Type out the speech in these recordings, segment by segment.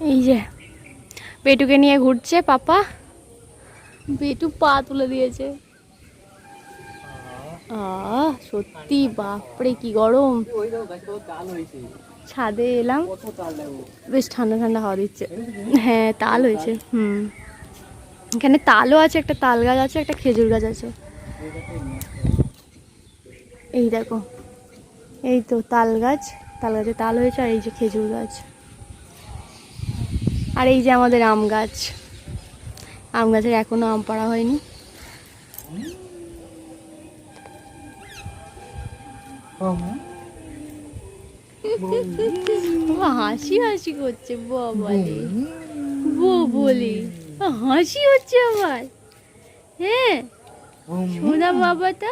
এই যে বেটুকে নিয়ে ঘুরছে পাপা। বেটু পা তুলে দিয়েছে। সত্যি বাপরে কি গরম। ছাদে এলাম, বেশ ঠান্ডা ঠান্ডা হাওয়া দিচ্ছে। হ্যাঁ তাল হয়েছে। এখানে তালও আছে, একটা তাল গাছ আছে, একটা খেজুর গাছ আছে। এই দেখো, এই তো তাল গাছ, তাল গাছে তাল হয়েছে, আর এই যে খেজুর গাছ, আর এই যে আমাদের আম গাছ। আম গাছের এখনো আম পাড়া হয়নি। হাসি হাসি করছে বলে, বলে হাসি হচ্ছে আমার। হ্যাঁ সোনা বাবাটা।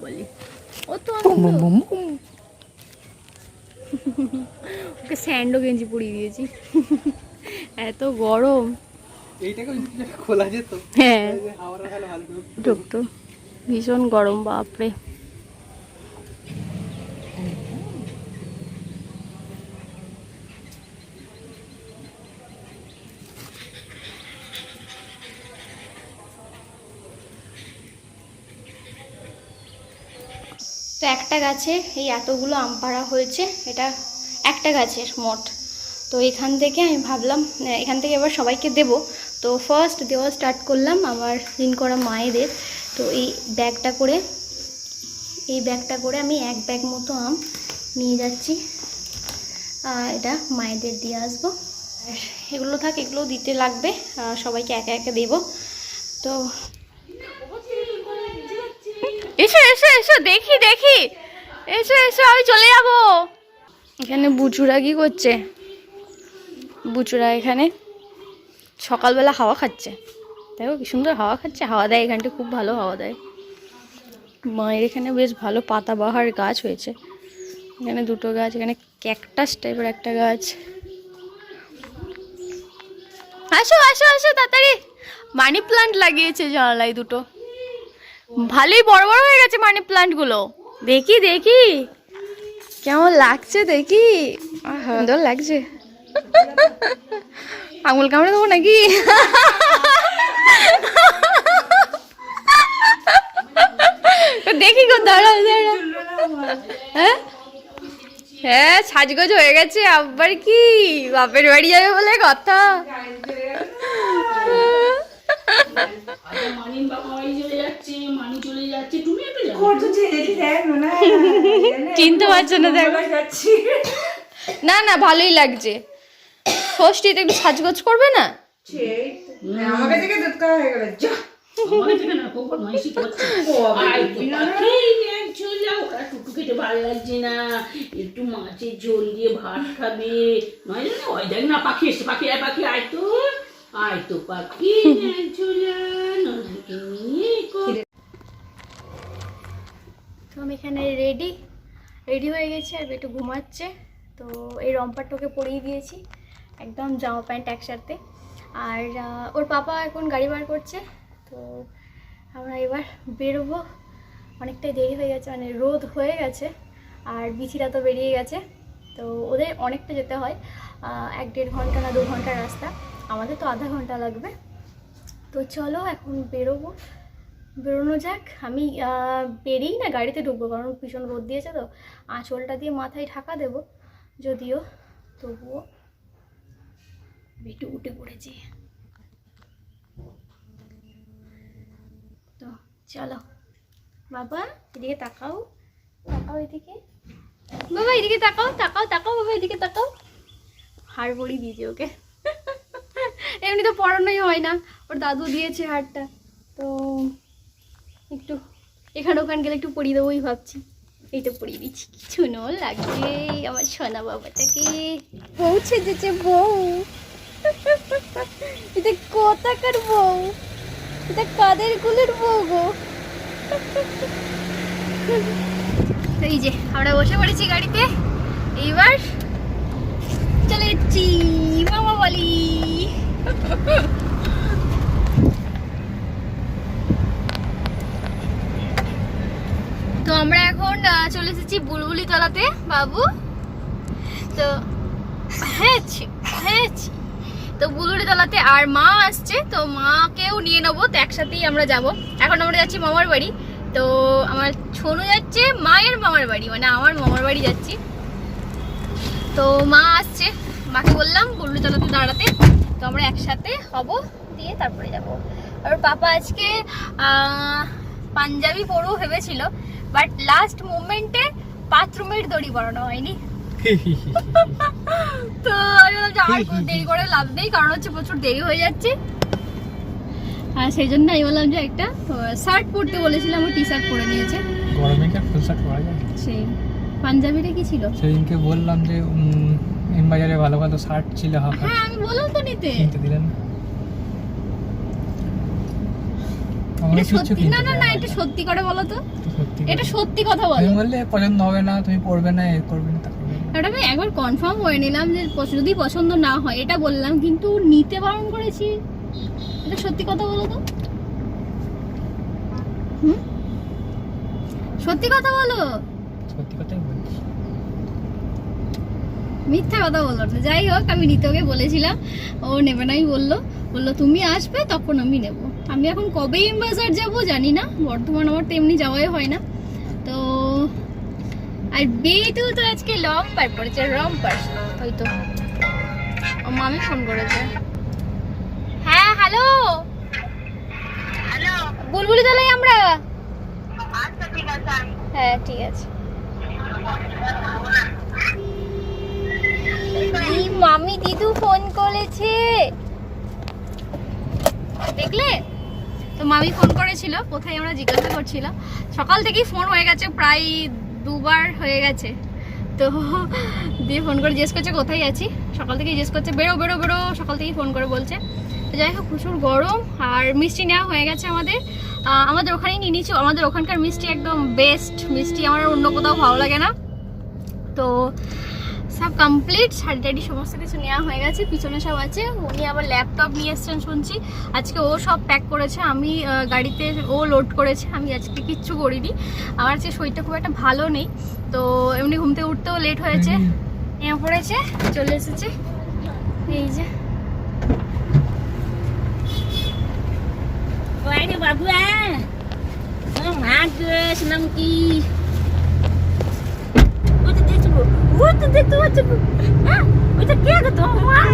বলি ও তো ওকে স্যান্ডো গেঞ্জি পরিয়ে দিয়েছি। এত গরম। খোলা যেত, হ্যাঁ ঢুকতো। ভীষণ গরম বাপরে। তো একটা গাছে এই এতগুলো আম পাড়া হয়েছে, এটা একটা গাছের মোট। তো এখান থেকে আমি ভাবলাম এখান থেকে এবার সবাইকে দেব। তো ফার্স্ট দেওয়া স্টার্ট করলাম আমার ঋণ করা মায়েদের। তো এই ব্যাগটা করে আমি এক ব্যাগ মতো আম নিয়ে যাচ্ছি, এটা মায়েদের দিয়ে আসবো। আর এগুলো থাক, এগুলো দিতে লাগবে, সবাইকে একে একে দেব। তো এসো এসো এসো, দেখি দেখি, এসো এসো, আমি চলে যাব। এখানে বুচুরা কি করছে? বুচুরা এখানে সকালবেলা হাওয়া খাচ্ছে। দেখো কি সুন্দর হাওয়া খাচ্ছে, হাওয়া দেয় এখানটা, খুব ভালো হাওয়া দেয়। মায়ের এখানে বেশ ভালো পাতাবাহার গাছ হয়েছে। এখানে দুটো গাছ, এখানে ক্যাকটাস টাইপের একটা গাছ। আসো আসো আসো তাড়াতাড়ি। মানি প্লান্ট লাগিয়েছে জানালায় দুটো, ভালোই বড় বড় হয়ে গেছে মানি প্লান্টগুলো। দেখি দেখি কেমন লাগছে, দেখি সুন্দর লাগছে। আঙুল কামড়ে দেবো নাকি? দেখি গো, দাঁড়াও দাঁড়াও। হ্যাঁ হ্যাঁ সাজগোজ হয়ে গেছে, আবার কি বাপের বাড়ি যাবে বলে কথা। চিনতে পারছো না? দেখো না না ভালোই লাগছে। ষষ্ঠীতে একটু সাজগোজ করবে না? আমাকে থেকে দুধ খাওয়া হয়ে গেল। ভালো লাগছে না, একটু মাছের ঝোল দিয়ে ভাত খাবে। নয় জানো ওই দেখ না, পাখি এসছে, পাখি আয়, পাখি আয় তো, আয় তো পাখি। তো আমি এখানে রেডি হয়ে গেছি, আর একটু ঘুমাচ্ছে। তো এই রম্পারটাকে পরিয়ে দিয়েছি, একদম জামা প্যান্ট একসাথে। আর ওর পাপা এখন গাড়ি বার করছে। তো আমরা এবার বেরোবো, অনেকটাই দেরি হয়ে গেছে, মানে রোদ হয়ে গেছে, আর বিছিরা তো বেরিয়ে গেছে। তো ওদের অনেকটা যেতে হয়, 1-1.5 ঘন্টা না 2 ঘন্টার রাস্তা, আমাদের তো আধা ঘন্টা লাগবে। তো চলো এখন বেরোনো যাক। আমি বেরিয়েই না গাড়িতে ঢুকবো, কারণ ভীষণ রোদ দিয়েছে। তো আঁচলটা দিয়ে মাথায় ঢাকা দেবো, যদিও তবুও একটু উঠে পড়েছি। তো চলো বাবা, এদিকে তাকাও, তাকাও এদিকে বাবা, এদিকে তাকাও, তাকাও তাকাও বাবা, এদিকে তাকাও। হাড় পরিয়ে দিয়েছে ওকে। এমনি তো পড়ানোই হয় না, ওর দাদু দিয়েছে হাড়টা। তো একটু এখানে ওখানে গেলে একটু পরিয়ে দেবোই ভাবছি। এই তো পরিয়ে দিচ্ছি, কিছু নো লাগছে আমার সোনা বাবাটাকে। পৌঁছে যেছে বউ। এটা কোথাকার বউ? এটা কাদের কুলের বউ গো? এই যে আমরা বসে পড়েছি গাড়িতে, এইবার চলে যাচ্ছি মামা বাড়ি। চলে এসেছি বুলবুলি তলাতে বাবু। তো হ্যাঁ তো বুলবুলি তলাতে আর মা আসছে, তো মাকেও নিয়ে নেবো, তো একসাথেই আমরা যাব। এখন আমরা যাচ্ছি মামার বাড়ি। তো আমার ছোনু যাচ্ছে মায়ের মামার বাড়ি, মানে আমার মামার বাড়ি যাচ্ছি। তো মা আসছে, মাকে বললাম বুলবুলি তলাতে দাঁড়াতে, তো আমরা একসাথে হব, দিয়ে তারপরে যাব। আর পাপা আজকে পাঞ্জাবি পরবো ভেবেছিল, বাট লাস্ট মোমেন্টে বাথরুমের দড়ি পরানো হয়নি। তো আমি ভাবছি আর দেরি করে লাভ নেই, কারণ হচ্ছে প্রচুর দেরি হয়ে যাচ্ছে। আর সেই জন্য আমি বললাম যে একটা শার্ট পরতে বলেছিলাম, ও টি শার্ট পরে নিয়েছে। গরমে কি ফুল শার্ট পরা যায়? সেই পাঞ্জাবিটা কি ছিল সেদিনকে বললাম যে এম বাজারে ভালো ভালো শার্ট ছিল, হাফ হ্যাঁ আমি বললাম তো নিতে, কিনতে দিলেন না। এটা সত্যি না না না, এটা সত্যি করে বলো তো, এটা সত্যি কথা বলো। তুমি বললে পছন্দ হবে না, তুমি পরবে না, এ করবে না, তা করবে না। এটা আমি একবার কনফার্ম করে নিলাম যে যদি পছন্দ না হয় এটা বললাম, কিন্তু নিতে বারণ করেছি। এটা সত্যি কথা বলো তো, সত্যি কথা বলো। সত্যি কথাই বলছি, মিথ্যা কথা বলো না। যাই হোক, আমি নিতে ওকে বলেছিলাম, ও নেবে নাই, বললো তুমি আসবে তখন আমি নেব। আমি এখন কবে বাজার যাব জানি না, বর্ধমান আমার তো এমনি যাওয়াই হয় না। তো আর বেটু তো আজকে লম্পার পড়েছে, রম্পার ওই তো। ও মামি ফোন করেছে। হ্যাঁ হ্যালো বুলবুলি তলায় আমরা। হ্যাঁ ঠিক আছে। মামি দিদু ফোন করেছে, দেখলে তো? মামি ফোন করেছিল, কোথায় আমরা জিজ্ঞাসা করছিলাম। সকাল থেকেই ফোন হয়ে গেছে, প্রায় 2 বার হয়ে গেছে। তো দিয়ে ফোন করে জিজ্ঞেস করছে কোথায় আছি, সকাল থেকেই জিজ্ঞেস করছে, বেরো বেরো বেরো, সকাল থেকেই ফোন করে বলছে। তো যাই হোক, প্রচুর গরম। আর মিষ্টি নেওয়া হয়ে গেছে আমাদের ওখানেই নিয়ে নিয়েছি। আমাদের ওখানকার মিষ্টি একদম বেস্ট মিষ্টি, আমার অন্য কোথাও ভালো লাগে না। তো সব কমপ্লিট, শাড়ি টাড়ি সমস্ত কিছু নেওয়া হয়ে গেছে, পিছনে সব আছে। উনি আবার ল্যাপটপ নিয়ে এসছেন শুনছি, আজকে ও সব প্যাক করেছে, আমি গাড়িতে ও লোড করেছে, আমি আজকে কিচ্ছু করিনি। আমার আজকে শরীরটা খুব একটা ভালো নেই, তো এমনি ঘুমতে উঠতেও লেট হয়েছে। নেওয়া পড়েছে, চলে এসেছে। এই যে বাবু নাম কি? ওইটা দেখতে পাচ্ছ? হ্যাঁ ওইটা কে গো তোমার?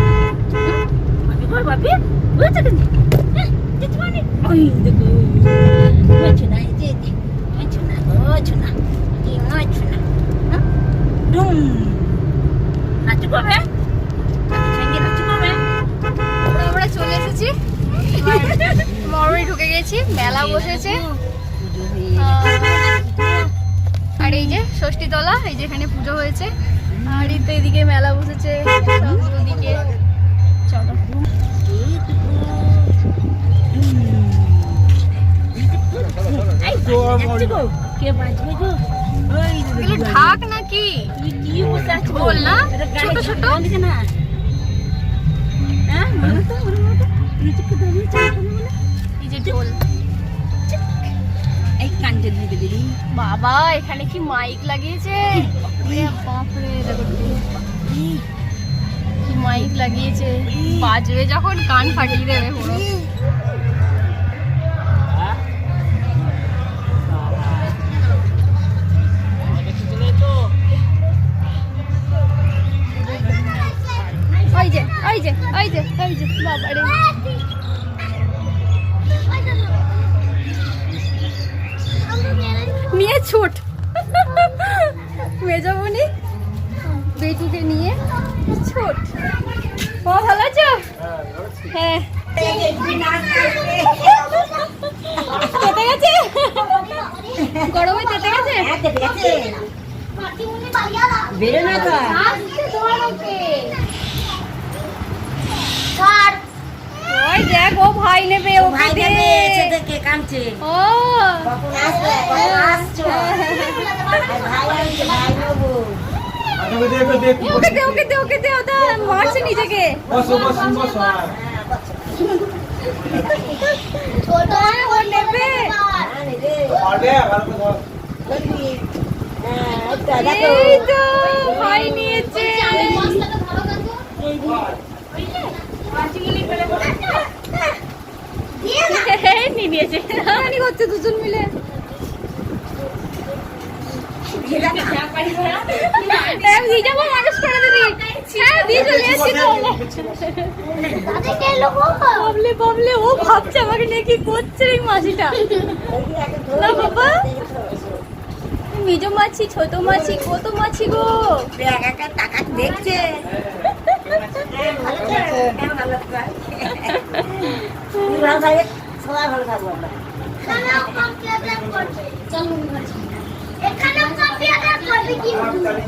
আমি বল বাবি, ওইটা কে? দেখতে পানি? ওই দেখো, ওইটা না, এই যে ওইটা না, ওইটা না, কি ওইটা না। ডুম নাচু করবে, সঙ্গে নাচু করবে। আমরা চলে এসেছি, মরমে ঢুকে গেছি, মেলা বসেছে। আর এই যে ষষ্ঠীতলা, এই যে এখানে পুজো হয়েছে, আর এই তো এদিকে মেলা বসেছে, ওদিকে। চলো এগুলো ঢাক নাকি বল না, ছোট ছোট। এই যে ঢোল, বাবা এখানে কি মাইক লাগিয়েছে, বাপরে দেখো কি মাইক লাগিয়েছে, বাজবে যখন কান ফাটিয়ে দেবে পুরো। ওই যে ওই যে ওই যে ওই যে বাবারে, নিয়ে ছোট মেজবনি বেটুকে নিয়ে ছোট। ভালো আছো? হ্যাঁ তেতে গেছে, গরমে তেতে গেছে। বেরো না তো, ওই দেখ ও ভাই নেবে, ও ভাই নেবে, ছেলেকে কাঁদছে। ও কখন আসবে, কখন আসছো? ভাই আসছে, ভাই নেবো। ওকে দে ওকে দে ওকে দে, ওটা মারছে নিজেকে। ছোট ও নেবে, এই তো ভাই নিয়েছে। নিয়ে নিয়েছে, রানি করছে দুজন মিলে। দিয়ে যাবো মানুষ করে দিবি। হ্যাঁ দিয়ে চলে এসেছি তো। বাবলে বাবলে, ও ভাবছে আমাকে নিয়ে কি করছে এই মাছিটা। না বাবা, মেজো মাছি, ছোট মাছি, কত মাছি গো। টাকা দেখছে সবাই ভালো থাকবো আমরা।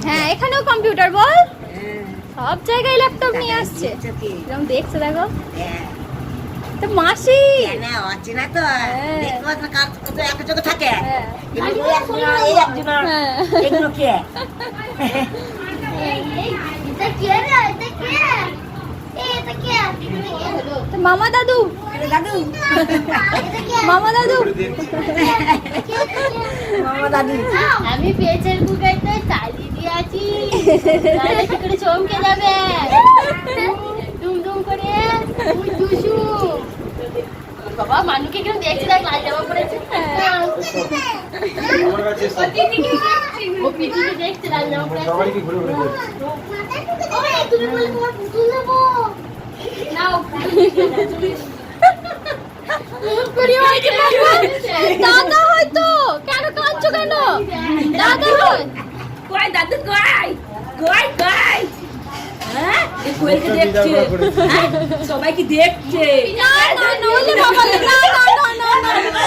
হ্যাঁ এখানেও কম্পিউটার বল, সব জায়গায় ল্যাপটপ নিয়ে আসছে। এরকম দেখছে দেখো তো মাসি। অচেনা তো দেখতে পাচ্ছ না, কত এক চোখে থাকে। হ্যাঁ। এগুলো কে? তো মামা দাদু, দাদু মামা দাদু, মামা দাদু। আমি পেঁচের কুকারটা চালিয়ে দিয়েছি, তাহলে কি করে চমকে যাবে দুম করে টুসু। বাবা মানুকে কেন দেখছি, দেখ লাল জামা পড়েছে। ও পিটিকে দেখছে লাল জামা পড়েছে। তুমি বলে তোমার পুতুল নেবো নাও। দাদা হয়তো, কেন কাঁদছো কেন? দাদা হয়। কই দাদু কই? কই কই? হ্যাঁ এই কোয়েলকে দেখছে, হ্যাঁ? সবাই কি দেখছে? না না না, ওলে বাবা, না না না না না।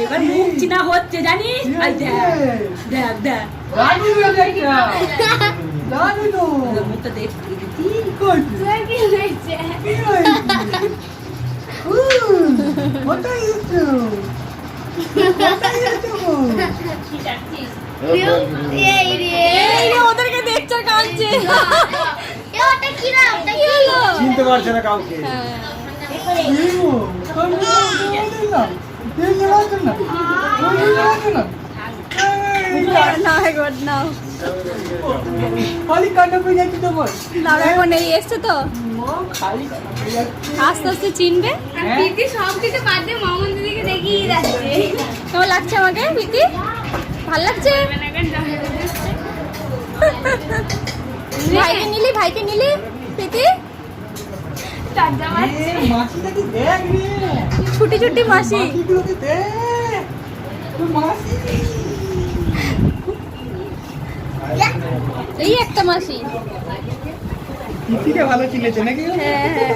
এবার মুখ চিনা হচ্ছে জানিস? এই দেখ দেখ দেখ মুখটা দেখছি। এই রে, ওদেরকে দেখছে আর কাঁদছে। কি হলো? চিনতে পারছে না কাউকে। না একবার নাও, খালি কান্না করে যাচ্ছি তো বল। নাও এখন এই এসছে তো খালি আস্তে আস্তে চিনবে। দিদি সব কিছু বাদ দিয়ে মামুন দিদিকে দেখিয়ে যাচ্ছে। কেমন লাগছে আমাকে প্রীতি? ভাল লাগছে? ভাইকে নিলি, ভাইকে নিলি প্রীতি? মাসিটাকে দেখ রে, ছুটি ছুটি মাসি। মাসিগুলোকে দেখ। তোর মাসি এই একটা মাসি। তিথিকে ভালো চিনেছে নাকি? হ্যাঁ হ্যাঁ,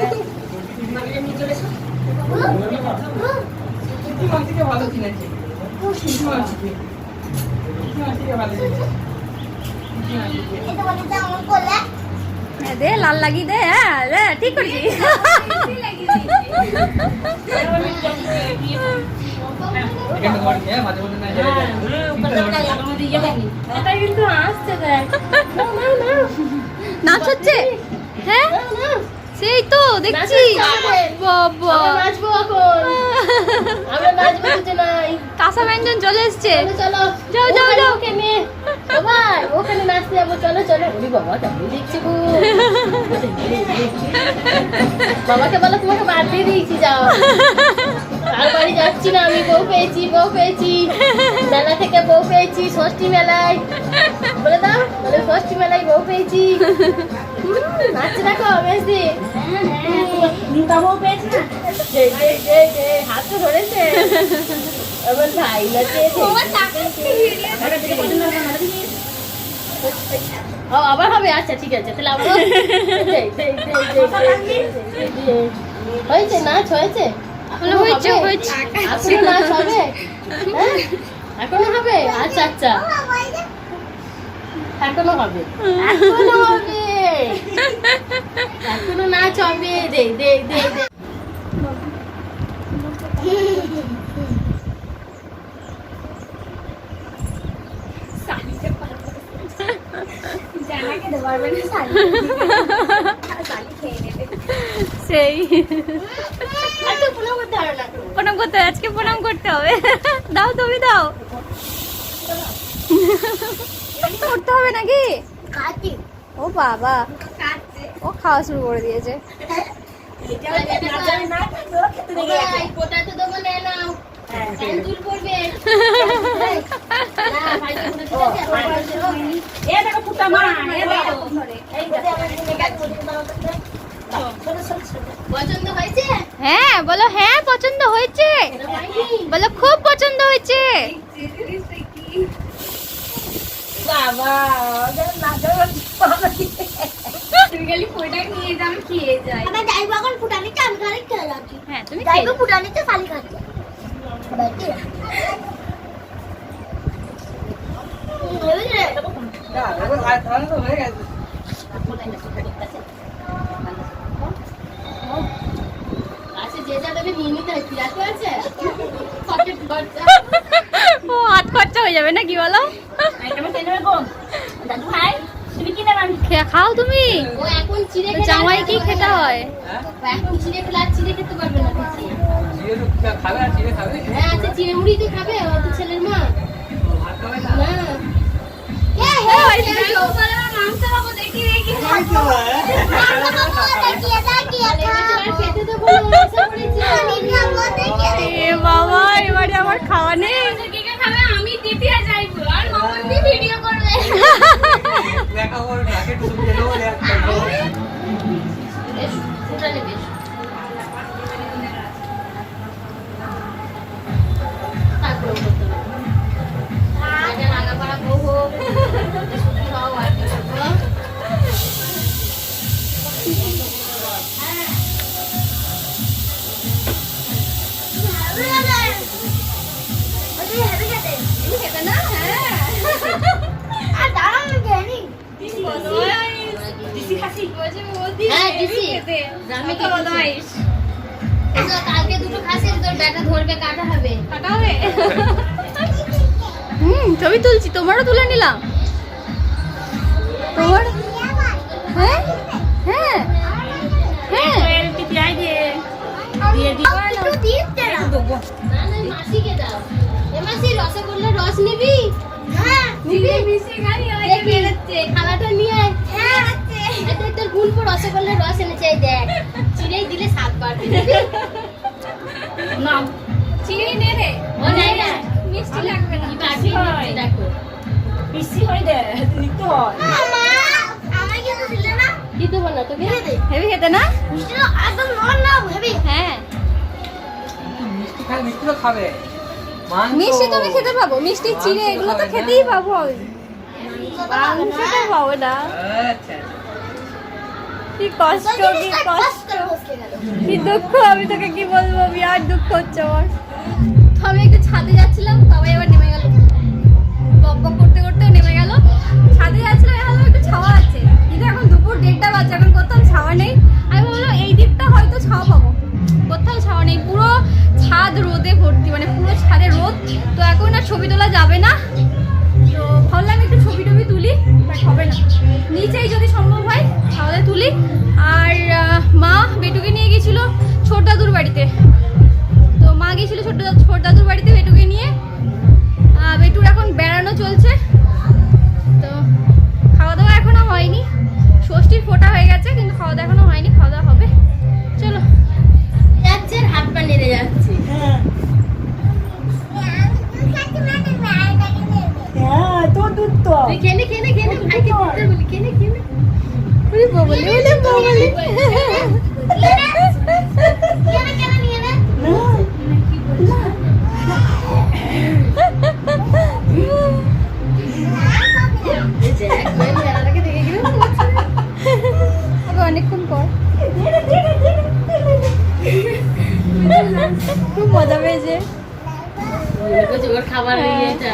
তিথি মাসিকে ভালো চিনেছে। তিথি মাসিকে ভালো চিনেছে। হ্যাঁ, দে লাল লাগিয়ে দে। হ্যাঁ রে, ঠিক করেছি। এখানে তোমার কি মাঝে মধ্যে না যায়। এটা কিন্তু আসছে দেখ। নাচ হচ্ছে? হ্যাঁ সেই তো দেখছি। বাবা, আমরা নাচবো এখন, আমরা নাচবো কিছু নাই। কাঁসা ব্যঞ্জন চলে এসছে। চলো যাও, যাও, যাও। ওকে নিয়ে সবাই ওখানে নাচতে যাবো। চলো চলো। ওরে বাবা কেমন দেখছি গো। বাবাকে বলো তোমাকে বাদ দিয়ে দিয়েছি, যাও। আর বাড়ি যাচ্ছি না আমি, বউ পেয়েছি, বউ পেয়েছি, মেলা থেকে বউ পেয়েছি, ষষ্ঠী মেলায়। বলে দাও, বলে ষষ্ঠী মেলায় বউ পেয়েছি। নাচছে দেখো মেসি, বউ পেয়েছি না। হাত তো ধরেছে আমার ভাই নাচে। ও আবার হবে, আচ্ছা ঠিক আছে তাহলে আবার হয়েছে, নাচ হয়েছে, হয়েছে, হয়েছে। এখনো নাচ হবে? হ্যাঁ? এখনো হবে? আচ্ছা আচ্ছা এখনো হবে, এখনো হবে, এখনো নাচ হবে। দে দে দে দে। সেই আজকে প্রণাম করতে হবে না তো। প্রণাম করতে হবে, আজকে প্রণাম করতে হবে। দাও তুমি দাও। করতে হবে নাকি? কাটি ও বাবা, ও খাওয়া শুরু করে দিয়েছে। কোটা তো দেবো না নাও তুল পড়বে না ভাই এ দেখো ফুটা মা, এ দেখো। পছন্দ হয়েছে? হ্যাঁ বলো, হ্যাঁ পছন্দ হয়েছে। বলো খুব পছন্দ হয়েছে। বাবা তুমি খালি ফোটা নিয়ে যাও, আমি খেয়ে যাই। আমরা যাইবো এখন ফুটানিতে, আমি খালি খেয়ে যাচ্ছি। হ্যাঁ তুমি যাইবো ফুটানিতে, খালি খাচ্ছি। হয়ে গেছে। আচ্ছা যে যা দেবে নিয়ে নিতে হয়, রাখতে আছে পকেট খরচা। ও হাত খরচা হয়ে যাবে না কি বলো? দাদু ভাই তুমি কি নেবেন? খাও তুমি। ও এখন চিড়ে তো জামাই কি খেতে হয়? ও এখন চিড়ে খেলে আর চিড়ে খেতে পারবে না বেশি। চিড়ে তো খাবে আর চিড়ে খাবে। হ্যাঁ আচ্ছা চিড়ে মুড়ি তো খাবে, ও তো ছেলের মা ভাত খাবে না। না। মাংস খাবো দেখি দেখি। খেতে দেবো না, আশা করেছি। এ বাবা, এবারে আমার খাওয়া নেই। আমি দ্বিতীয় যাইবো আর মামন দি ভিডিও করবে। দেখা ওর রাকেট তুমি দেবো বলে একটা বেশ ফুটালে বেশ তারপরে করতে হবে। এটা রাঙাপাড়া বউ হোক, সুখী হও আর কি করবো। খেতে না? হ্যাঁ। আর দাঁড়াও না জানি। হ্যাঁ, দিছি। গ্রামে কি বদমাইশ। তো কালকে দুটো খাসি তোর ব্যাটা ধরবে, কাটা হবে। কাটা হবে? ছবি তুলছি, তোমারও তুলে নিলাম। তোমার? হ্যাঁ হ্যাঁ হ্যাঁ। একটু দিতে দাও। না না মাসিকে দাও। এ মাসি রসগোল্লা রস নিবি? হ্যাঁ নিবি। দেখি, খালাটা নিয়ে আয়। হ্যাঁ আছে। এটা তোর গুলপো রসগোল্লা রস এনেছে, এই দেখ। চিড়েই দিলে স্বাদ বাড়বে। নিবি? নাও চিনি নে রে। ও নাই না। মিষ্টি লাগবে না। কি বাটি নিচ্ছি দেখো। পিসি হয়ে দে নিতে হয়। মামা আমাকে কিছু দিলে না? দিতে বল না তোকে। হেভি খেতে না? মিষ্টি তো একদম নন না ভাবি। হ্যাঁ মিষ্টি খাবে, মিষ্টি তো খাবে। মাংস মিষ্টি তুমি খেতে পাবো, মিষ্টি চিড়ে এগুলো তো খেতেই পাবো আমি। মাংস তো পাবো না। আচ্ছা কি কষ্ট, কি কষ্ট, কি দুঃখ। আমি তোকে কি বলবো, বিরাট দুঃখ হচ্ছে আমার। তো আমি একটু ছাদে যাচ্ছিলাম, তবে এবার নেমে গেল। বক বক করতে করতে নেমে গেল। ছাদে যাচ্ছিলাম, এখন একটু ছাওয়া আছে, কিন্তু এখন দুপুর 1:30 বাজে, এখন কোথাও ছাওয়া নেই। আমি ভাবলাম এই দিকটা হয়তো ছাওয়া পাবো, কোথাও ছাওয়া নেই। পুরো ছাদ রোদে ভর্তি, মানে পুরো ছাদে রোদ। তো এখন আর ছবি তোলা যাবে না, তো ভাবলাম একটু ছবি টবি তুলি, বাট হবে না। নিচেই যদি সম্ভব হয় তাহলে তুলি। আর মা বেটুকে নিয়ে গেছিল ছোট দাদুর বাড়িতে, তো মা গেছিল ছোট দাদুর বাড়িতে বেটুকে নিয়ে। বেটুর এখন বেড়ানো চলছে, তো খাওয়া দাওয়া এখনো হয়নি। ষষ্ঠীর ফোঁটা হয়ে গেছে, কিন্তু খাওয়া দাওয়া এখনো হয়নি, খাওয়া দাওয়া হবে। চলো যাচ্ছে, হাত পা নেড়ে যাচ্ছে। হ্যাঁ তোর দুধ তো তুই খেলে খেলে খেলে ভাইকে দিতে বলি, খেলে খেলে। ওরে ববলি, ওরে ববলি। কেন কেন নিয়ে নে? এই যে একবার মেলাটাকে দেখে গেল। আগে অনেকক্ষণ পর খুব মজা পেয়েছে। ওর খাবার হয়ে এটা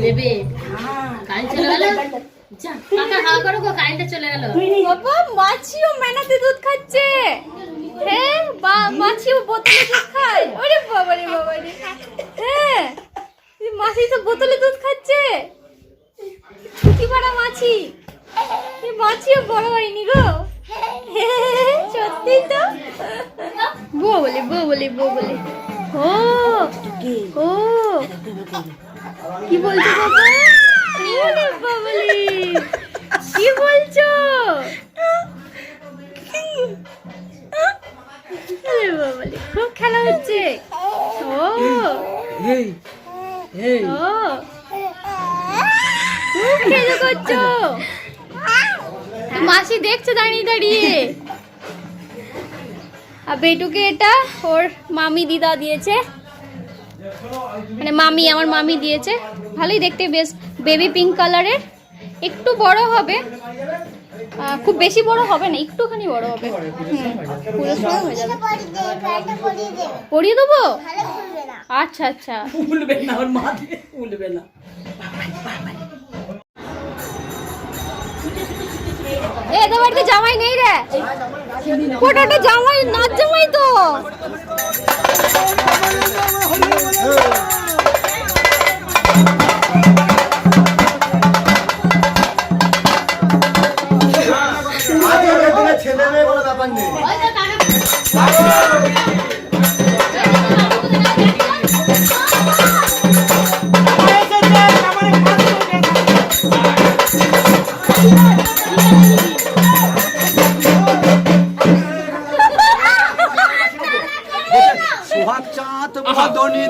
নেবে। কারেন্ট চলে গেল। যা পাকা হাওয়া করো গো, কারেন্টটা চলে গেল। বাবা, মাছিও মেনাতে দুধ খাচ্ছে। হ্যাঁ মাছিও বোতলে দুধ খায়। ওরে বাবা রে বাবা রে। হ্যাঁ মাছি তো বোতলে দুধ খাচ্ছে। কি বড় মাছি, এই মাছিও বড় হয়নি গো। সত্যি তো বউ বলে বউ বলে বউ বলে ও ও কি বলছো বাবা ওরে বাবলি কি বলছো আরে বাবলি খুব খেলা হচ্ছে ও এই এই ও খুব খেলা করছো মাসি দেখছে দাঁড়িয়ে দাঁড়িয়ে আর বেটুকে এটা ওর মামি দিদা দিয়েছে মানে মামি আমার মামি দিয়েছে ভালোই দেখতে বেশ বেবি পিঙ্ক কালারের একটু বড় হবে খুব বেশি বড় হবে না একটুখানি বড় হবে পুরো সময় হয়ে যাবে পরিয়ে দেবো আচ্ছা আচ্ছা উলবে না ওর মা দিয়ে উলবে না এ তো বাড়িতে জামাই নেই রে কোটাটা জামাই নাচ জামাই তো ছেলে মেয়ে কোনো ব্যাপার নেই সোহাগ চাঁদ ধনী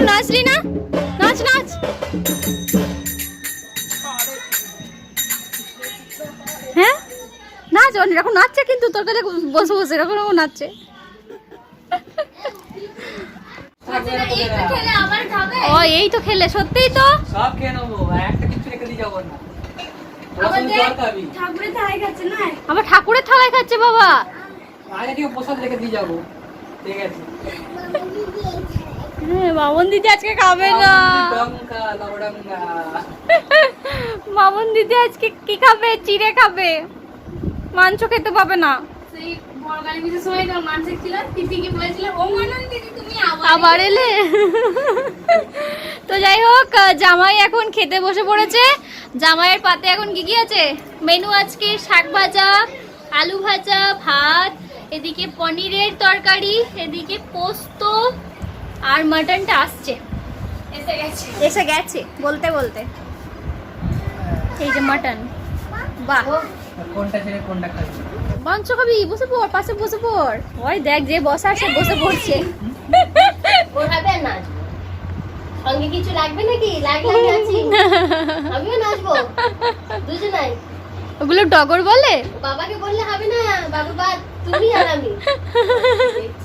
নাচলি না নাচ নাচ হ্যাঁ নাচ এরকম নাচছে কিন্তু তোর কাছে বসে বসে এরকম নাচছে ও এই তো খেলে সত্যিই তো সব খেয়ে নেবো একটা কিছু রেখে দিয়ে যাবো না ঠাকুরের থালায় খাচ্ছে না আবার ঠাকুরের থালায় খাচ্ছে বাবা আগে থেকে প্রসাদ রেখে দিয়ে যাবো ঠিক আছে মামন দিদি আজকে খাবে না লঙ্কা লবডঙ্গা মামন দিদি আজকে কি খাবে চিড়ে খাবে মাংস খেতে পাবে না সেই বড় কালী পুজোর সময় যখন মানসিক ছিল তিতিকে বলেছিল ও মানন দিদি তুমি আবার এলে তো যাই হোক জামাই এখন খেতে বসে পড়েছে জামাইয়ের পাতে এখন কি কি আছে মেনু আজকে শাক ভাজা আলু ভাজা ভাত এদিকে পনিরের তরকারি এদিকে পোস্ত আর মাটনটা আসছে এসে গেছে বলতে বলতে এই যে মাটন বাহ কোনটা ছেড়ে কোনটা খাবি মাংস খাবি বসে পড় পাশে বসে পড় ওই দেখ যে বসা সে বসে পড়ছে ও খাবে না সঙ্গে কিছু লাগবে নাকি লাগলে আমি আছি আমিও নাচবো দুজনাই ওগুলো ডগর বলে বাবাকে বললে হবে না বাবা বাদ তুমি আর আমি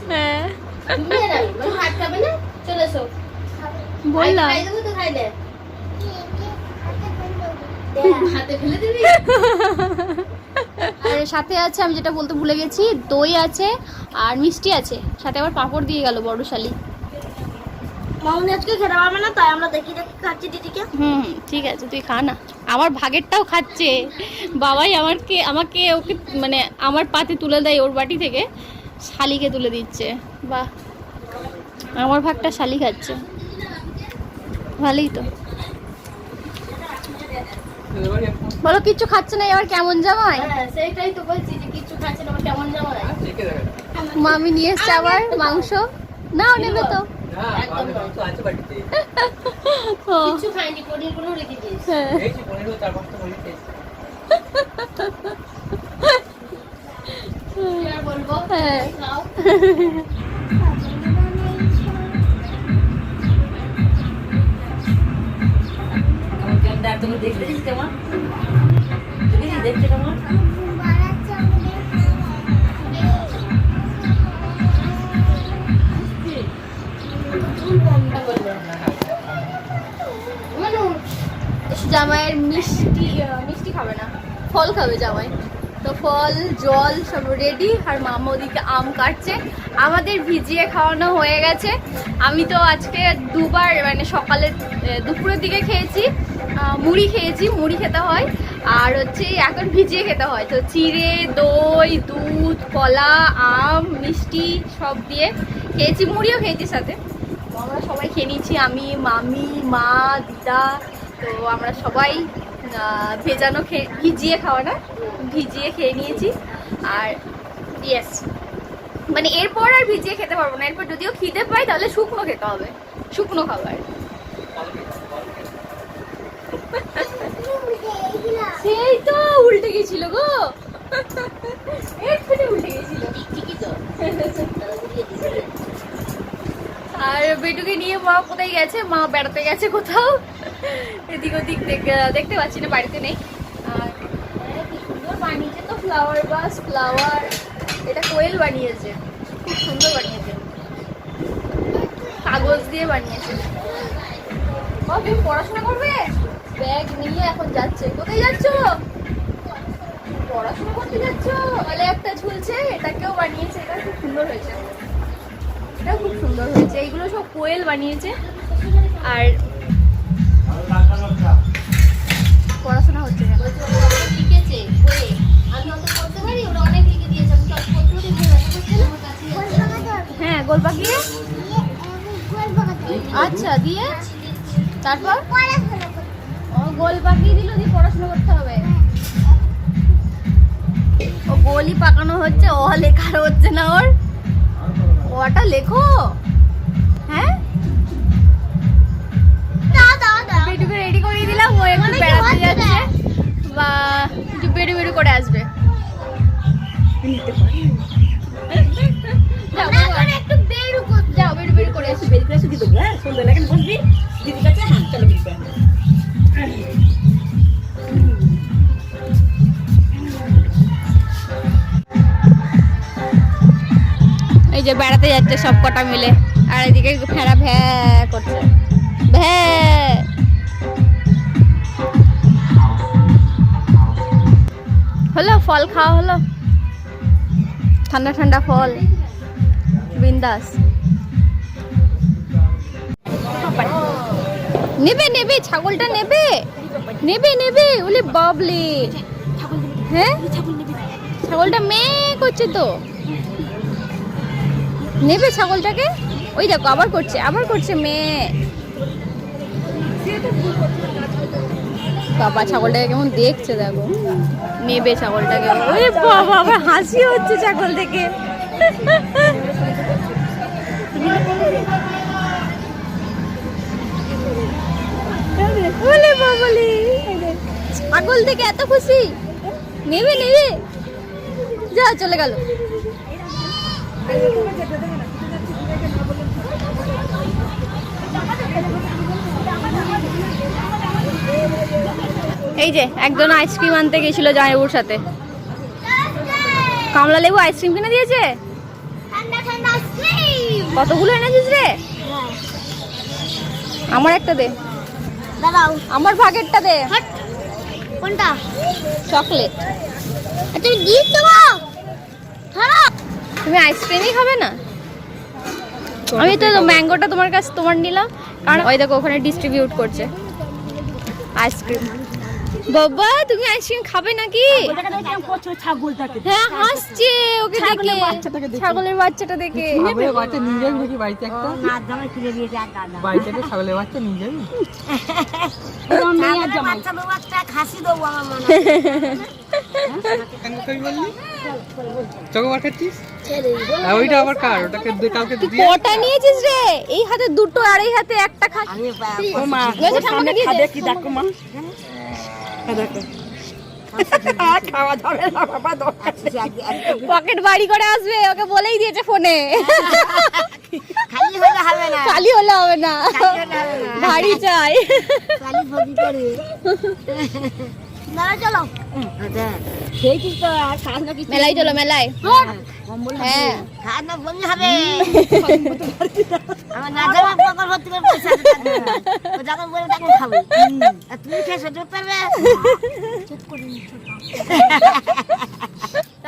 হ্যাঁ তুমি আর আমি মানে ভাত খাবে না চলে এসো বললাম খাই দেবো তো খাই দে হাতে ফেলে দিবি আর সাথে আছে আমি যেটা বলতে ভুলে গেছি দই আছে আর মিষ্টি আছে সাথে আবার পাঁপড় দিয়ে গেল বড় শালি মামনি আজকে খেতে পারবে না তাই আমরা দেখি দেখি খাচ্ছি দিদিকে হুম ঠিক আছে তুই খা না আমার ভাগেরটাও খাচ্ছে বাবাই আমাকে ওকে মানে আমার পাতে তুলে দেয় ওর বাটি থেকে শালিকে তুলে দিচ্ছে বাহ আমার ভাগটা শালি খাচ্ছে ভালোই তো বলো কিচ্ছু খাচ্ছে না এবার কেমন জামাই হ্যাঁ সেইটাই তো বলছি যে কিছু খাচ্ছে না আমার কেমন জামাই মামি নিয়ে এসছে আবার মাংস নাও নেবে তো আছে বাড়িতে ও, কিছু খাইনি পনির গুলো রেখে দিয়েছি হ্যাঁ। এই যে পনেরো 4-5টা বলি খেয়েছি কি আর বলবো হ্যাঁ। খাও আমার কেমন তুমি দেখতে দিস কেমন দেখতে কেমন জামাইয়ের মিষ্টি মিষ্টি খাবে না, ফল খাবে জামাই। তো ফল জল সব রেডি, আর মামা ওদিকে আম কাটছে। আমাদের ভিজিয়ে খাওয়ানো হয়ে গেছে। আমি তো আজকে দুবার মানে সকালে দুপুরের দিকে খেয়েছি, মুড়ি খেয়েছি, মুড়ি খেতে হয়, আর হচ্ছে এখন ভিজিয়ে খেতে হয়। তো চিড়ে, দই, দুধ, কলা, আম, মিষ্টি সব দিয়ে খেয়েছি, মুড়িও খেয়েছি সাথে। তো আমরা সবাই খেয়ে নিয়েছি, আমি, মামি, মা, দিদা। তো আমরা সবাই ভেজানো ভিজিয়ে খাওয়া না, ভিজিয়ে খেয়ে নিয়েছি। আর ইয়েস, মানে এরপর আর ভিজিয়ে খেতে পারবো না। এরপর যদিও খিদে পাই তাহলে শুকনো খেতে হবে, শুকনো খাবার। সেই তো উল্টে গেছিল গো, এক্ষুনি উল্টে গেছিল। আর বেটুকে নিয়ে মা কোথায় গেছে? মা বেড়াতে গেছে কোথাও, এদিক ওদিক দেখতে পাচ্ছি না, বাড়িতে নেই। আর কি সুন্দর বানিয়েছে তো ফ্লাওয়ার বাস, ফ্লাওয়ার, এটা কোয়েল বানিয়েছে, খুব সুন্দর বানিয়েছে, কাগজ দিয়ে বানিয়েছে। ও তুমি পড়াশোনা করবে? ব্যাগ নিয়ে এখন যাচ্ছে। কোথায় যাচ্ছ? পড়াশোনা করতে যাচ্ছ? তাহলে একটা ঝুলছে, এটাকেও বানিয়েছে, এটা খুব সুন্দর হয়েছে, এটা খুব সুন্দর হয়েছে। এইগুলো সব কোয়েল বানিয়েছে। আর পড়াশোনা হচ্ছে না, লিখেছে বইয়ে, আমি অত পড়তে পারি, ওরা অনেক লিখে দিয়েছে, আমি তো পড়তে পারি, আমার কাছে হ্যাঁ গোল পাকিয়ে, আচ্ছা দিয়ে তারপর ও গোল পাকিয়ে দিল, দিয়ে পড়াশোনা করতে হবে। ও গোলই পাকানো হচ্ছে, ও লেখার হচ্ছে না ওর, ওটা লেখো। হ্যাঁ বেটুকে রেডি করিয়ে দিলাম, ও একটু বেড়াতে যাচ্ছে বা একটু বেড়ু বেড়ু করে আসবে। যাও বাবা, একটু বেড়ু যাও, বেড়ু বেড়ু করে আসবে। বেরিয়ে করে শুধু দেবো, হ্যাঁ সন্ধ্যাবেলা এখন বসবি দিদির কাছে, হ্যাঁ চলো বিলবে। এই যে বেড়াতে যাচ্ছে সব কটা মিলে, আর এদিকে ফেরা ভ্যা করছে, ভ্যা। হলো ফল খাওয়া হলো, ঠান্ডা ঠান্ডা ফল, বিন্দাস। নেবে নেবে ছাগলটা নেবে, নেবে নেবে, ওলে বাবলি। হ্যাঁ ছাগলটা মেয়ে করছে তো, নেবে ছাগলটাকে। ওই দেখো আবার করছে, আবার করছে মেয়ে। বাবা ছাগলটাকে কেমন দেখছে দেখো, নেবে ছাগলটাকে। ওরে বাবা, আবার হাসি হচ্ছে ছাগল থেকে। ওলে বাবলি, ছাগল থেকে এত খুশি, নেবে নেবে, যা চলে গেল। এই যে একজন আইসক্রিম আনতে গেছিল জামাইবাবুর সাথে, কমলা লেবু আইসক্রিম কিনে দিয়েছে। কতগুলো এনেছিস রে? আমার একটা দে, আমার ভাগেরটা দে। কোনটা? চকলেট। তুমি গিফট দেবো? তুমি আইসক্রিমই খাবে না? আমি তো ম্যাঙ্গোটা তোমার কাছে তোমার নিলাম, কারণ ওই দেখো ওখানে ডিস্ট্রিবিউট করছে আইসক্রিম। বাবা তুমি আইসক্রিম খাবে নাকি? হ্যাঁ হাসছে ওকে দেখে, ছাগলের বাচ্চাটা দেখে। ছাগলের বাচ্চা নিয়ে যাবি নাকি বাড়িতে একটা? বাড়িতে একটা ছাগলের বাচ্চা নিয়ে যাবি? চকোবার খাচ্ছিস? ওইটা আবার কার? ওটাকে কাউকে দিয়ে কটা নিয়েছিস রে? এই হাতে দুটো আর এই হাতে একটা খাচ্ছিস। পকেট বাড়ি করে আসবে, ওকে বলেই দিয়েছে ফোনে। খালি হলে হবে না, ভারী চাই। মেলায় চলো, মেলায়। হ্যাঁ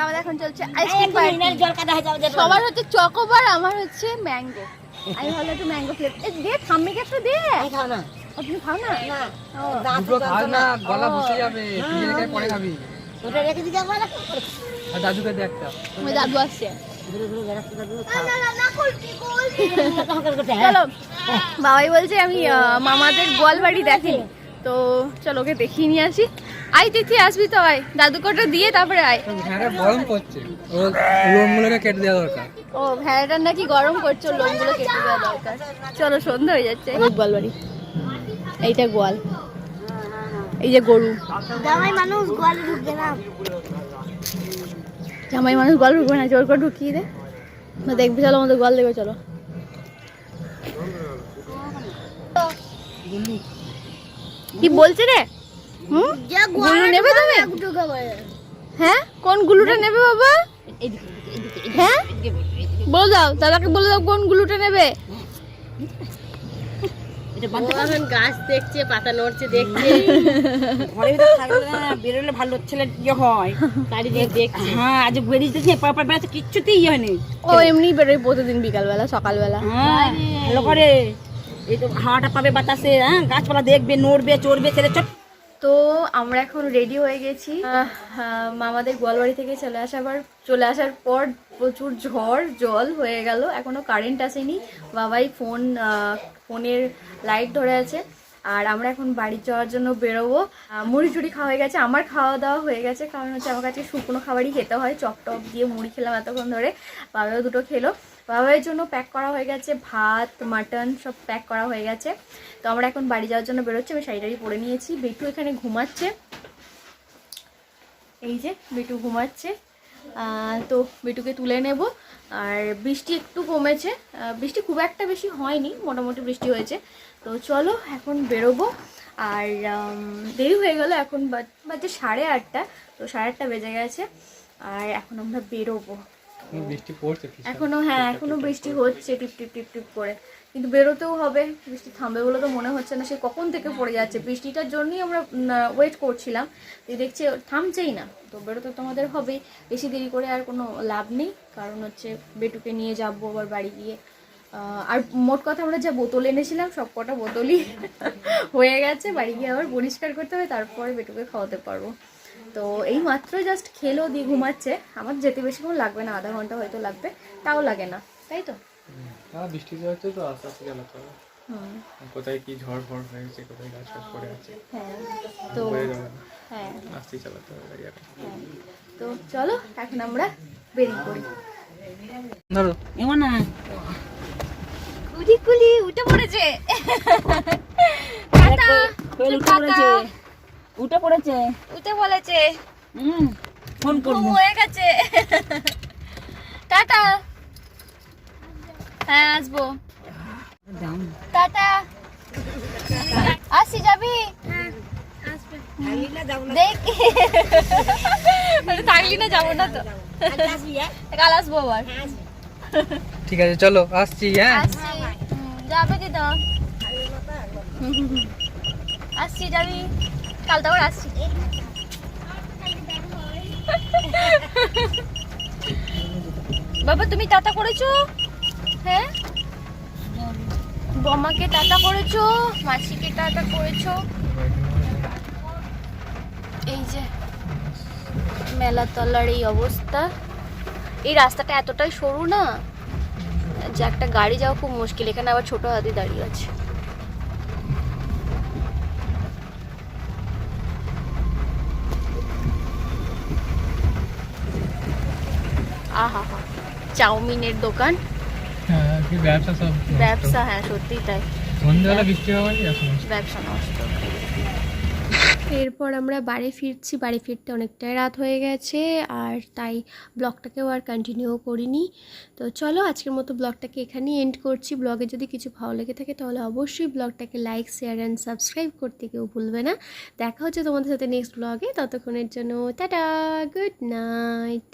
আমাদের এখন চলছে আইসক্রিম পার্টি। সবার হচ্ছে চকোবার, আমার হচ্ছে ম্যাঙ্গো। আমি ভালো একটু ম্যাঙ্গো ফ্লেভার দে, থাম্মিকে একটু দে। আপনি খাও না? দুটো খা না, গলা বসে যাবে, তুই এখানে পরে খাবি। আর দাদুকে দে একটা। ওই দাদু আসছে। চলো, বাবাই বলছে আমি মামাদের গোয়ালবাড়ি দেখেনি, তো চলো ওকে দেখিয়ে নিয়ে আসি। আই তিথি আসবি তো, আয় দাদুকে দিয়ে তারপরে আয়। হ্যাঁ গরম করছে, ও লোমগুলোকে কেটে দেওয়া দরকার। ও ভেড়াটার নাকি গরম করছে, ওর লোমগুলো কেটে দেওয়া দরকার। চলো সন্ধ্যা হয়ে যাচ্ছে। গোয়ালবাড়ি, এইটা গোয়াল, এই যে গরু। জামাই মানুষ গোয়ালে ঢুকবে না, জামাই মানুষ গোয়াল ঢুকবে না, জোর করে ঢুকিয়ে দে। দেখবি, চলো আমাদের গোয়াল দেখবে, চলো। কি বলছে রে? গুলু নেবে তুমি? হ্যাঁ, কোন গুলুটা নেবে বাবা? হ্যাঁ বলে দাও, দাদাকে বলে দাও কোন গুলুটা নেবে। এখন গাছ দেখছে, পাতা নড়ছে দেখছে, ঘরে ভিতরে থাকলে না, বেরোলে ভালো ছেলে ইয়ে হয়। চারিদিকে দেখছে। হ্যাঁ, আজ বেরিয়েছে পাপা বেড়াচ্ছে, কিচ্ছুতেই ইয়ে হয়নি। ও এমনি বেরোয় প্রতিদিন বিকালবেলা সকালবেলা। হ্যাঁ ভালো করে, এই তো হাওয়াটা পাবে বাতাসে, হ্যাঁ গাছপালা দেখবে, নড়বে চড়বে, ছেলে চট। তো আমরা এখন রেডি হয়ে গেছি। মামাদের গোয়ালবাড়ি থেকে চলে আসার পর প্রচুর ঝড় জল হয়ে গেল, এখনো কারেন্ট আসেনি। বাবাই ফোনের লাইট ধরে আছে। আর আমরা এখন বাড়ি যাওয়ার জন্য বেরোবো। মুড়ি টুড়ি খাওয়া হয়ে গেছে, আমার খাওয়া দাওয়া হয়ে গেছে, কারণ হচ্ছে আমার কাছে শুকনো খাবারই খেতে হয়। চপ টপ দিয়ে মুড়ি খেলাম এতক্ষণ ধরে, বাবাও দুটো খেলো। বাবার জন্য প্যাক করা হয়ে গেছে, ভাত মাটন সব প্যাক করা হয়ে গেছে। তো আমরা এখন বাড়ি যাওয়ার জন্য বেরোচ্ছি। আমি শাড়ি পরে নিয়েছি। বেটু এখানে ঘুমাচ্ছে, এই যে বেটু ঘুমাচ্ছে। তো বেটুকে তুলে নেব। আর বৃষ্টি একটু কমেছে, বৃষ্টি খুব একটা বেশি হয়নি, মোটামুটি বৃষ্টি হয়েছে। তো চলো এখন বেরোবো। আর দেরি হয়ে গেল, এখন বাজে 8:30। তো 8:30 বেজে গেছে, আর এখন আমরা বেরোবো। বৃষ্টি পড়ছে এখনো, হ্যাঁ এখনো বৃষ্টি হচ্ছে টিপ টিপ টিপ টিপ করে, কিন্তু বেরোতেও হবে। বৃষ্টি থামবে বলে তো মনে হচ্ছে না, সে কখন থেকে পড়ে যাচ্ছে। বৃষ্টিটার জন্যই আমরা ওয়েট করছিলাম, দেখছি থামছেই না। তো বেরোতে তো আমাদের হবেই, বেশি দেরি করে আর কোনো লাভ নেই, কারণ হচ্ছে বেটুকে নিয়ে যাবো আবার বাড়ি গিয়ে। আর মোট কথা আমরা যা বোতল এনেছিলাম সব কটা বোতলই হয়ে গেছে, বাড়ি গিয়ে আবার পরিষ্কার করতে হবে, তারপরে বেটুকে খাওয়াতে পারবো। তো এই মাত্র জাস্ট খেলো দিয়ে ঘুমাচ্ছে। আমার যেতে বেশিক্ষণ লাগবে না, আধা ঘন্টা হয়তো লাগবে, তাও লাগে না, তাই তো। বৃষ্টি হচ্ছে তো আস্তে আস্তে চালাতে হবে। কোথায় কি ঝড় ফড় হয়েছে, কোথায় গাছ ফাছ পড়ে আছে, হ্যাঁ তো হ্যাঁ আস্তে চালাতে হবে গাড়ি এখন। তো চলো এখন আমরা বেরিয়ে পড়ি। ধরো এমন না, কুলি কুলি উঠে পড়েছে। টাটা, উঠে পড়েছে, উঠে বলেছে ফোন করবো, হয়ে গেছে। টাটা, হ্যাঁ আসবো, টাটা, আসি, যাবি? দেখি থাকলি না, যাবো না তো, কাল আসবো আবার। ঠিক আছে চলো আসছি। হ্যাঁ আসছি, যাবে দিদা? আসছি, যাবি? কাল তো আবার আসছি। বাবা তুমি টাটা করেছো? হ্যাঁ, বমাকে টাটা করেছো, মাসিকে টাটা করেছো। এই যে মেলাতলার এই অবস্থা। এই রাস্তাটা এতটাই সরু না যে একটা গাড়ি যাওয়া খুব মুশকিল। এখানে আবার ছোট হাতি দাঁড়িয়ে আছে। আহা হা, চাউমিনের দোকান, হ্যাঁ কি ব্যবসা সব ব্যবসা, হ্যাঁ সত্যি তাই, সন্ধ্যাবেলা বৃষ্টি হবে এখন ব্যবসা নষ্ট। এরপর আমরা বাড়ি ফিরছি। বাড়ি ফিরতে অনেকটাই রাত হয়ে গেছে, আর তাই ব্লগটাকেও আর কন্টিনিউ করিনি। তো চলো আজকের মতো ব্লগটাকে এখানেই এন্ড করছি। ব্লগে যদি কিছু ভালো লেগে থাকে তাহলে অবশ্যই ব্লগটাকে লাইক, শেয়ার অ্যান্ড সাবস্ক্রাইব করতে কেউ ভুলবে না। দেখা হচ্ছে তোমাদের সাথে নেক্সট ব্লগে, ততক্ষণের জন্য টাটা, গুড নাইট।